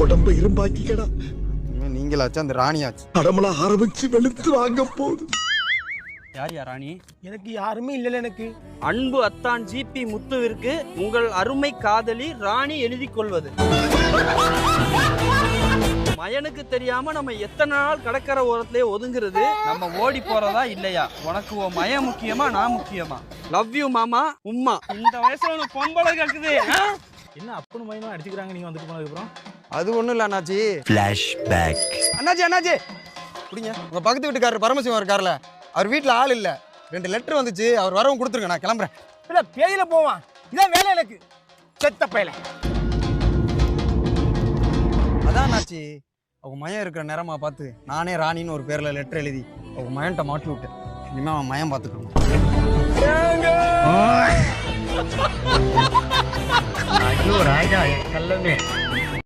உடம்ப இரும்பாக்கிக்கடா. நீங்களாச்சு அந்த ராணியாச்சு. அடமலா ஆரம்பிச்சு வெளுத்து வாங்க போகுது. யார் ராணி? எனக்கு யாருமே இல்லைல்ல. எனக்கு அன்பு அத்தான் ஜிபி முத்துவிற்கு உங்கள் அருமை காதலி ராணி எழுதி கொள்வது. மயனுக்கு தெரியாம நம்ம எத்தனை நாள் கடற்கரை ஓரத்திலே ஒதுங்குறது? நம்ம ஓடி போறதா இல்லையா? உனக்கு உன் மய முக்கியமா நான் முக்கியமா? லவ் யூ மாமா உம்மா. இந்த வயசுல உனக்கு பொம்பளை கேக்குது. என்ன அப்பனு மயமா அடிச்சுக்கிறாங்க நீங்க வந்துட்டு போனதுக்கு அப்புறம்? அது ஒண்ணும் இல்ல அண்ணாச்சி. ஃபிளாஷ்பேக். அண்ணாச்சி குடிங்க. உங்க பக்கத்து வீட்டுக்காரர் பரமசிவம் இருக்கார்ல, அவர் வீட்டுல ஆள் இல்ல. 2 லெட்டர் வந்துச்சு, அவர் வரவும் கொடுத்துருங்க, நான் கிளம்புறேன். இல்ல பேயில போவான். இதான் வேலை எனக்கு. செத்த பேயில. அதான் அண்ணாச்சி, அவங்க மயம் இருக்கிற நேரமா பார்த்து நானே ராணின்னு ஒரு பேர்ல லெட்டர் எழுதி அவங்க மயன்ட்ட மாட்டி விட்டேன். இனிமே அவன் மயம் பார்த்துக்கணும். ஐயோ ராஜா, கல்லமே.